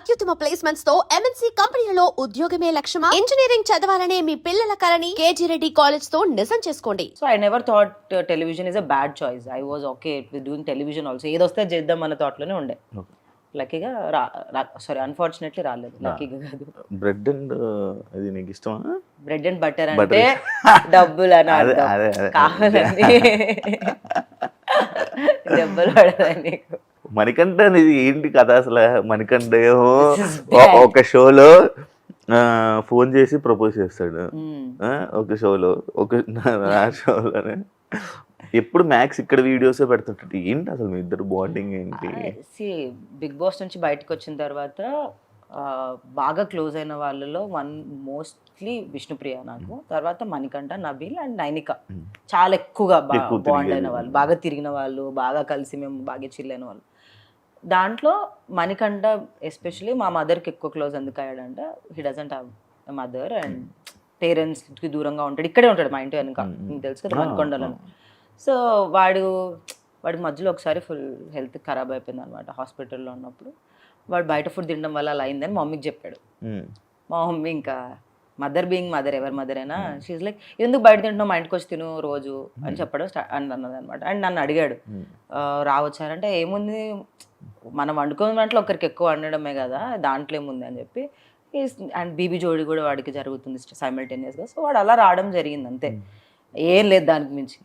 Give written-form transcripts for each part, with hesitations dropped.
అత్యుత్తమ ప్లేస్మెంట్స్ తో MNC కంపెనీలలో ఉద్యోగమే లక్ష్యమా? ఇంజనీరింగ్ చదవాలనే మీ పిల్లల కలని కేజీ రెడ్డి కాలేజ్ తో నిజం చేసుకోండి. So I never thought television is a bad choice. I was okay with doing television also. ఏదొస్తే చేద్దాం అన్న థాట్ లోనే ఉండే. లక్కీగా సారీ అన్ఫార్చునేట్లీ రాలేదు. లక్కీగా కాదు. బ్రెడ్ అండ్ అది నీకు ఇష్టమా? బ్రెడ్ అండ్ బటర్ అంటే డబ్బులు అని అర్థం. కావాలని డబ్బులు పడదా నీకు? మణికంఠ అనేది ఏంటి కథ అసలు? మణికంఠ ఒక షోలో ఫోన్ చేసి ప్రపోజ్ చేస్తాడు. ఒక షోలో ఆ షోలోనే ఎప్పుడు మ్యాక్స్ ఇక్కడ వీడియోస్ పెడుతుంటాడు. ఏంటి అసలు మీ ఇద్దరు బాండింగ్ ఏంటి? బిగ్ బాస్ నుంచి బయటకు వచ్చిన తర్వాత బాగా క్లోజ్ అయిన వాళ్ళలో మోస్ట్లీ విష్ణుప్రియ, నాకు తర్వాత మణికంఠ, నబీల్ అండ్ నైనిక చాలా ఎక్కువగా బాండ్ అయిన వాళ్ళు, బాగా తిరిగిన వాళ్ళు, బాగా కలిసి మేము బాగా చిల్ అయిన వాళ్ళు. దాంట్లో మణికంఠ ఎస్పెషలీ మా మదర్కి ఎక్కువ క్లోజ్ ఎందుకు అయ్యాడంటే he doesn't have mother and పేరెంట్స్కి దూరంగా ఉంటాడు. ఇక్కడే ఉంటాడు మా ఇంటి వెనుక, మీకు తెలుసు కదా మణికొండలో. సో వాడికి మధ్యలో ఒకసారి ఫుల్ హెల్త్ ఖరాబ్ అయిపోయింది అనమాట హాస్పిటల్లో ఉన్నప్పుడు. వాడు బయట ఫుడ్ తినడం వల్ల అలా అయిందని మా మమ్మీకి చెప్పాడు. మా మమ్మీ ఇంకా మదర్ బీయింగ్ మదర్, ఎవరి మదర్ అయినా షీజ్ లైక్ ఎందుకు బయట తింటున్నావు, మా ఇంటికి వచ్చి తిను రోజు అని చెప్పడం అన్నది అనమాట. అండ్ నన్ను అడిగాడు రావచ్చారంటే ఏముంది మనం వండుకున్న దాంట్లో ఒకరికి ఎక్కువ వండడమే కదా, దాంట్లో ఏముంది అని చెప్పి. అండ్ బీబీ జోడి కూడా వాడికి జరుగుతుంది సైమల్టేనియస్గా. సో వాడు అలా రావడం జరిగింది అంతే, ఏం లేదు దానికి మించి.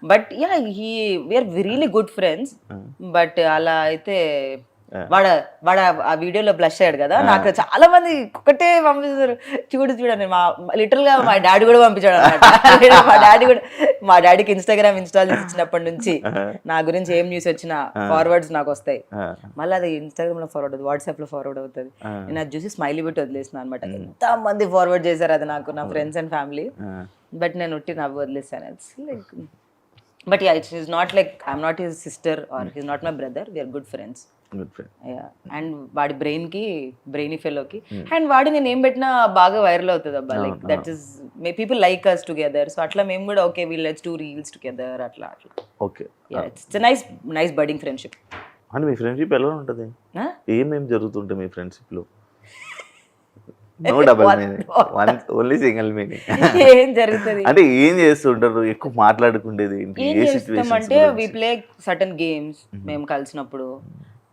But yeah we are really good friends. But అలా అయితే వాడు ఆ వీడియోలో బ్లష్ అయ్యాడు కదా, నాకు చాలా మంది ఒకటే పంపిస్తారు చూడని. లిటరల్ గా మా డాడీ కూడా పంపించాడు అనమాట. మా డాడీకి ఇన్స్టాగ్రామ్ ఇన్స్టాల్ చేసినప్పటి నుంచి నా గురించి ఏం న్యూస్ వచ్చినా ఫార్వర్డ్స్ నాకు వస్తాయి. మళ్ళీ అది ఇన్స్టాగ్రామ్ లో ఫార్వర్డ్ అవుతుంది, వాట్సాప్ లో ఫార్వర్డ్ అవుతుంది. నేను అది చూసి స్మైలీ పెట్టి వదిలేసిన అనమాట. ఎంత మంది ఫార్వర్డ్ చేశారు అది నాకు, నా ఫ్రెండ్స్ అండ్ ఫ్యామిలీ. బట్ నేను ఉట్టి నవ్వు వదిలేసాను. It's like but yeah it's is not like I'm not his sister or his not my brother, we're good friends. And వాడి బ్రెయినీ ఫెలోకి అండ్ వాడి నేను ఏం పెట్టినా బాగా వైరల్ అవుతుంది అబ్బా. Like that is people like us together. So అట్లా మేము కూడా okay let's do reels together అట్లా. Okay, it's nice budding friendship. అంటే మీ ఫ్రెండ్షిప్ ఎలా ఉంటుంది? ఏమేం జరుగుతుంటాయి మీ ఫ్రెండ్షిప్ లో? No double meaning, only single meaning. ఏం జరుగుతుంది అంటే ఏం చేస్తుంటారు? ఎక్కువ మాట్లాడుకుండేది ఏంటి? ఏం చేస్తాం అంటే వి ప్లే సర్టన్ గేమ్స్ మేము కలిసినప్పుడు,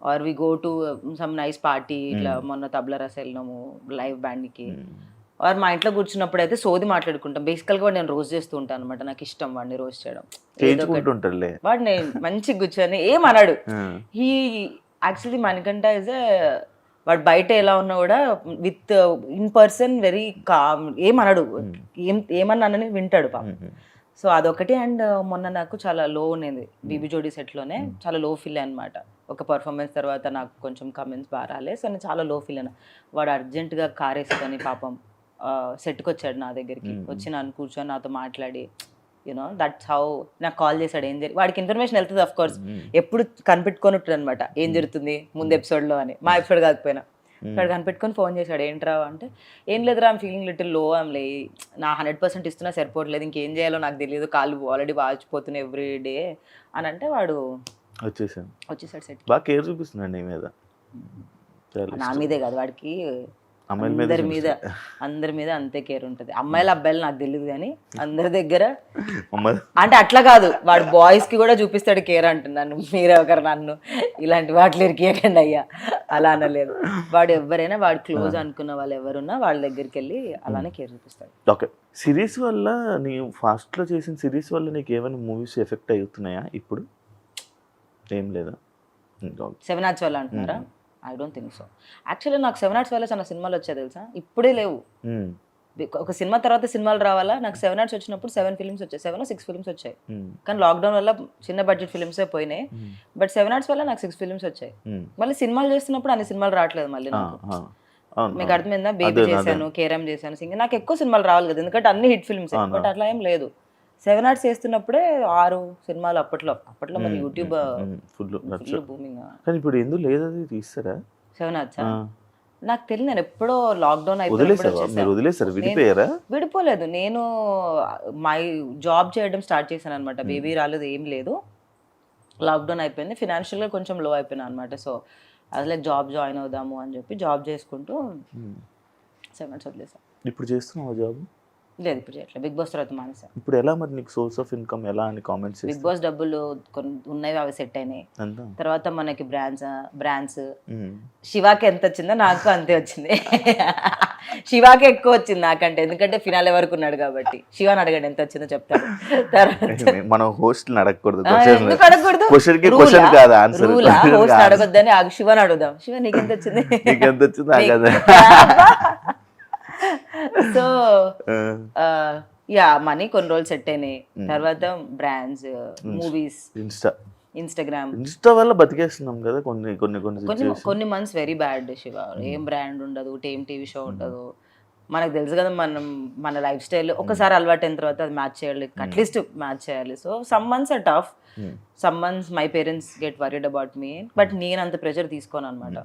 or we go to some nice party. ఇట్లా మొన్న తబలా రస వెళ్ళినాము లైవ్ బ్యాండ్కి. ఆర్ మా ఇంట్లో కూర్చున్నప్పుడు అయితే సోది మాట్లాడుకుంటాం. బేసికల్గా నేను రోజు చేస్తూ ఉంటాను అనమాట, నాకు ఇష్టం వాడిని రోజు చేయడం. వాడిని మంచిగా కూర్చొని ఏమన్నాడు. హీ యాక్చువల్లీ మణికంఠ ఇస్ వాడు బయట ఎలా ఉన్నా కూడా with in person very calm, ఏమన్నాడు ఏమన్నానని వింటాడు పాపం. సో అదొకటి. అండ్ మొన్న నాకు చాలా లో ఉండేది బీబీ జోడీ సెట్లోనే, చాలా లో ఫీల్ అనమాట. ఒక పర్ఫార్మెన్స్ తర్వాత నాకు కొంచెం కమెంట్స్ బాగా రాలేదు. సో నేను చాలా లో ఫీల్ అయినా. వాడు అర్జెంటుగా కార్ వేసుకొని పాపం సెట్కి వచ్చాడు నా దగ్గరికి, వచ్చి నన్ను కూర్చొని నాతో మాట్లాడి యూనో దట్స్ హౌ నాకు కాల్ చేశాడు. ఏం జరిగి వాడికి ఇన్ఫర్మేషన్ వెళ్తుంది అఫ్ కోర్స్, ఎప్పుడు కనిపెట్టుకొని ఉంటుంది అనమాట ఏం జరుగుతుంది ముందు ఎపిసోడ్లో అని. మా ఎపిసోడ్ కాకపోయినా ఇక్కడ కనిపెట్టుకొని ఫోన్ చేశాడు. ఏంట్రా అంటే ఏం లేదురా ఐమ్ ఫీలింగ్ లిటిల్ లో, ఐమ్ లే నా 100% ఇస్తున్నా సరిపోవట్లేదు, ఇంకేం చేయాలో నాకు తెలియదు, కాళ్ళు ఆల్రెడీ వాచిపోతున్నాయి ఎవ్రీ డే అని అంటే వాడు వచ్చేసాడు సెట్. బాగా కేర్ చూపిస్తున్నాడు నా మీదే కాదు, వాడికి అందరి మీద అంతే కేర్ ఉంటుంది. అమ్మాయిలు అబ్బాయిలు నాకు తెలియదు కానీ అందరి దగ్గర అంటే అట్లా కాదు, వాడు బాయ్స్ కి కూడా చూపిస్తాడు కేర్ అంటున్నాను. మీరే ఒకరు నన్ను ఇలాంటి వాటిలో ఇరికేయకండి అయ్యా, అలా అనలేదు. వాడు ఎవరైనా వాడు క్లోజ్ అనుకున్న వాళ్ళు ఎవరున్నా వాళ్ళ దగ్గరికి వెళ్ళి అలానే కేర్ చూపిస్తాడు. ఓకే, సిరీస్ వల్ల నీ ఫాస్ట్ లో చేసిన సిరీస్ వల్ల నీకు ఏమైనా మూవీస్ ఎఫెక్ట్ అవుతున్నాయా ఇప్పుడు? ఏం లేదా? 7 Arts వల్ల అంటున్నారా? I don't think so. Actually నాకు 7 Arts వల్ల చాలా సినిమాలు వచ్చాయి తెలుసా, ఇప్పుడే లేవు. ఒక సినిమా తర్వాత సినిమాలు రావాలా. నాకు 7 Arts వచ్చినప్పుడు 7 ఫిల్మ్స్ వచ్చాయి, 7 or 6 ఫిల్మ్స్ వచ్చాయి. కానీ లాక్డౌన్ వల్ల చిన్న బడ్జెట్ ఫిల్మ్సే పోయినాయి. బట్ 7 Arts వల్ల నాకు 6 ఫిల్మ్స్ వచ్చాయి. మళ్ళీ సినిమాలు చేస్తున్నప్పుడు అన్ని సినిమాలు రావట్లేదు మళ్ళీ నాకు. మీకు అర్థమైందా? బేబీ చేశాను, కేరమ్ చేశాను, సింగర్. నాకు ఎక్కువ సినిమాలు రావాలి కదా, ఎందుకంటే అన్ని హిట్ ఫిల్మ్స్. బట్ అట్లా ఏం లేదు. 7 Arts చేస్తున్నప్పుడే 6 సినిమాలు అప్పట్లో మరి యూట్యూబ్ ఫుల్ బూమింగ్. కానీ ఇప్పుడు ఎందుకు లేదు, అది తీస్తారా 7 Arts? నాకు తెలియదు, నేను ఎప్పుడో లాక్డౌన్ అయిపోయి విడిపోలేదు. నేను మై జాబ్ చేయడం స్టార్ట్ చేశాను అనమాట. బేబీ రాలేదు, ఏం లేదు, లాక్డౌన్ అయిపోయింది, ఫినాన్షియల్గా కొంచెం లో అయిపోయినా అనమాట. సో అసలు జాబ్ జాయిన్ అవుదాము అని చెప్పి జాబ్ చేసుకుంటూ 7 months వదిలేసాను. ఇప్పుడు చేస్తున్నావా జాబ్? లేదు ఇప్పుడు చేయట్లేదు, బిగ్ బాస్ తర్వాత మానేసాను. ఇప్పుడు ఎలా మరి నీకు సోర్స్ ఆఫ్ ఇన్కమ్ ఎలా అని కామెంట్స్ బిగ్ బాస్ డబ్బులు కొన్ని ఉన్నాయి, అవి సెట్ అయినాయి. అంతా తర్వాత మనకి బ్రాండ్స్ శివాకి ఎంత వచ్చిందో నాకు అంతే వచ్చింది. శివాకి ఎక్కువ వచ్చింది నాకంటే, ఎందుకంటే ఫినాలే వరకు ఉన్నాడు కాబట్టి. శివాని అడగండి ఎంత వచ్చిందో చెప్తాడు. తర్వాత మనం హోస్ట్ అడగకూడదు, ఎందుకు అడగకూడదు? క్వశ్చన్ కాదు ఆన్సర్. హోస్ట్ అడగొద్దని శివాని అడుగుదాం. శివ నీకెంత వచ్చింది? నీకెంత వచ్చింది? సో యా మనీ కొన్ని రోజులు సెట్ అయినాయి. తర్వాత బ్రాండ్స్, మూవీస్, ఇన్స్టాగ్రామ్ వల్ల బతికేస్తున్నాం కదా కొన్ని కొన్ని కొన్ని కొన్ని మంత్స్ వెరీ బ్యాడ్ శివ. ఏం బ్రాండ్ ఉండదు, ఏం టీవీ షో ఉండదు. మనకు తెలుసు కదా మన లైఫ్ స్టైల్ ఒకసారి అలవాటు అయిన తర్వాత అది మ్యాచ్ చేయాలి, అట్లీస్ట్ మ్యాచ్ చేయాలి. So some months or tough, some months my parents get worried about me, but నేను అంత ప్రెషర్ తీసుకోను అనమాట.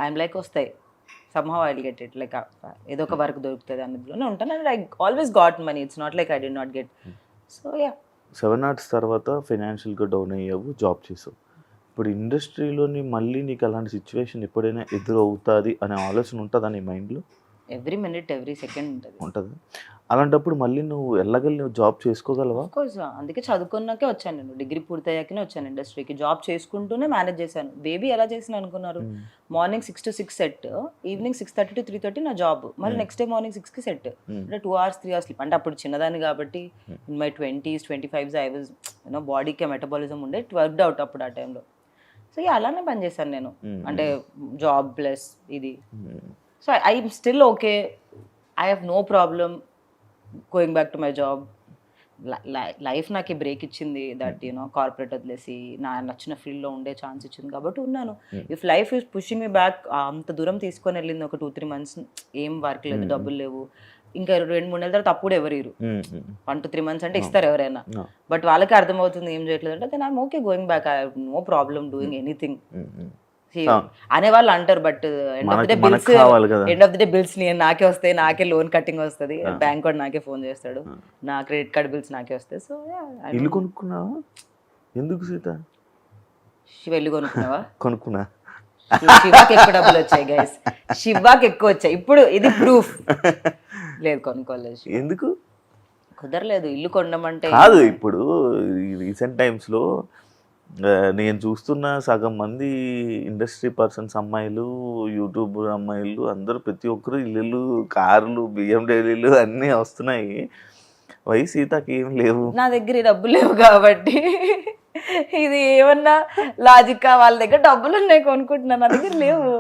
ఐఎమ్ లైక్ వస్తాయి somehow I'll get it, like ఏదో ఒక వర్క్ దొరుకుతుంది అందులోనే ఉంటాను. And I always got money, it's not like I did not get. So yeah 7 months తర్వాత ఫైనాన్షియల్గా డౌన్ అయ్యావు, జాబ్ చేసావు. ఇప్పుడు ఇండస్ట్రీలోని మళ్ళీ నీకు అలాంటి సిచ్యువేషన్ ఎప్పుడైనా ఎదురవుతుంది అనే ఆలోచన ఉంటుందా నీ మైండ్లో? ఎవ్రీ మినిట్ ఎవ్రీ సెకండ్ ఉంటుంది. అలాంటప్పుడు మళ్ళీ నువ్వు వెళ్ళగలి నువ్వు జాబ్ చేసుకోగలవా? కోర్స్, అందుకే చదువుకున్నాకే వచ్చాను నేను. డిగ్రీ పూర్తయ్యాకనే వచ్చాను ఇండస్ట్రీకి. జాబ్ చేసుకుంటూనే మేనేజ్ చేశాను. బేబీ ఎలా చేసిన అనుకున్నారు? Morning 6 to 6 set, evening 6:30 to 3:30 నా జాబ్, మళ్ళీ నెక్స్ట్ డే మార్నింగ్ 6కి సెట్. అంటే 2 hours 3 hours స్లీప్. అంటే అప్పుడు చిన్నదాన్ని కాబట్టి in my 20s 25s I was బాడీకి మెటబాలిజం ఉండే, ఇట్ వర్క్డ్ అవుట్ అప్పుడు ఆ టైంలో. సో అలానే పని చేశాను నేను, అంటే జాబ్ ప్లస్ ఇది. So I'm still okay, I have no problem going back to my job. Life నాకు బ్రేక్ ఇచ్చింది, దట్ కార్పొరేట్ వదిలేసి నా నచ్చిన ఫీల్డ్లో ఉండే ఛాన్స్ ఇచ్చింది కాబట్టి ఉన్నాను. If life is pushing me back, అంత దూరం తీసుకొని వెళ్ళింది ఒక 2-3 months, ఏం వర్క్ లేదు, డబ్బులు లేవు, ఇంకా 2-3 నెలల తర్వాత అప్పుడు ఎవరు 1 to 3 months అంటే ఇస్తారు ఎవరైనా, బట్ వాళ్ళకి అర్థమవుతుంది ఏం చేయట్లేదు అంటే then I'm okay going back, I have no problem doing anything అనేవాళ్ళు అంటారు. But end of the day bills నాకే వస్తాయి, నాకే లోన్ కట్టింగ్ వస్తుంది, బ్యాంక్ వాడు నాకే ఫోన్ చేస్తాడు, నా క్రెడిట్ కార్డ్ బిల్స్ నాకే వస్తాయి. సో ఇల్లు కొనుక్కున్నావా? ఎందుకు సీత? శివ ఇల్లు కొనుక్కున్నా. శివాకి ఎక్కువ డబ్బులు వచ్చాయి గైస్, శివాకి ఎక్కువ వచ్చాయి. ఇప్పుడు ఇది ప్రూఫ్. లేదు కొనుక్కోలేదు. ఎందుకు కుదరలేదు ఇల్లు కొనమంటే. కాదు, ఇప్పుడు రీసెంట్ టైమ్స్లో నేను చూస్తున్న సగం మంది ఇండస్ట్రీ పర్సన్స్ అమ్మాయిలు, యూట్యూబ్ అమ్మాయిలు అందరూ ప్రతి ఒక్కరు ఇల్లు, కార్లు, BMW అన్నీ వస్తున్నాయి. సీతకి ఏం లేవు. నా దగ్గర డబ్బులు లేవు కాబట్టి ఇది ఏమన్నా లాజిక్, వాళ్ళ దగ్గర డబ్బులు ఉన్నాయి కొనుక్కుంటున్నాను, నా దగ్గర లేవు.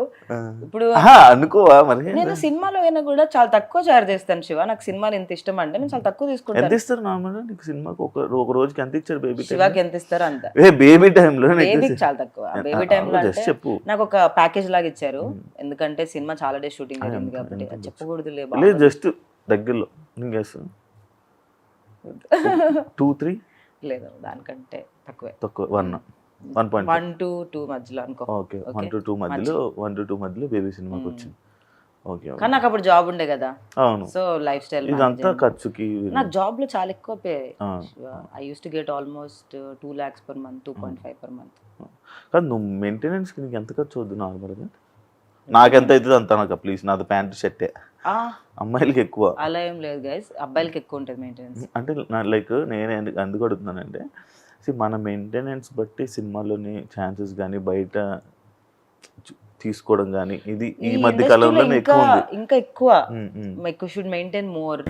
ఇప్పుడు అనుకోవా మరి? నేను సినిమాలో అయినా కూడా చాలా తక్కువ చార్జ్ చేస్తాను శివ. నాకు సినిమాలు ఎంత ఇష్టం అంటే నేను చాలా తక్కువ తీసుకుంటాను. ఎంత ఇస్తారు నార్మల్ నీకు సినిమాకి? ఒక రోజుకి ఎంత ఇచ్చారు బేబీ? శివాకి ఎంత ఇస్తారు అంత. బేబీ టైంలో? బేబీకి చాలా తక్కువ. బేబీ టైంలో చెప్పు. నాకు ఒక ప్యాకేజ్ లాగా ఇచ్చారు, ఎందుకంటే సినిమా చాలా డేస్ షూటింగ్ జరిగింది కాబట్టి. చెప్పకూడదు లేదు, జస్ట్ దగ్గరలో 2-3 లేదు, దానికంటే తక్కువే. తక్కువ 1 to 2 మధ్యలో అనుకో. ఓకే, 1 to 2 మధ్యలో బేబీ సినిమాకి వచ్చింది. ఓకే, కానీ నాకు అప్పుడు జాబ్ ఉండే కదా. అవును. సో లైఫ్ స్టైల్ ఇదంతా ఖర్చుకి. నాకు జాబ్ లో చాలా ఎక్కువ pay. I use to get almost 2 lakhs per month, 2.5 per month. కాదు, నువ్వు మెయింటెనెన్స్కి నీకు ఎంత ఖర్చు అవుద్ది నార్మల్గా? నాకెంత అవుతుంది అంత నాకు ప్లీజ్. నాది ప్యాంటు షర్టే. అమ్మాయిలకి ఎక్కువ అలా ఏం లేదు గైస్, అబ్బాయిలకి ఎక్కువ ఉంటుంది మెయింటెనెన్స్. అంటే లైక్ నేను ఎందుకు అడుగుతున్నానంటే, మన మెయింటెనెన్స్ బట్టి సినిమాలోని ఛాన్సెస్ కానీ బయట తీసుకోవడం కానీ ఇది ఈ మధ్య కాలంలో ఇంకా ఎక్కువ షుడ్ మెయింటైన్ మోర్.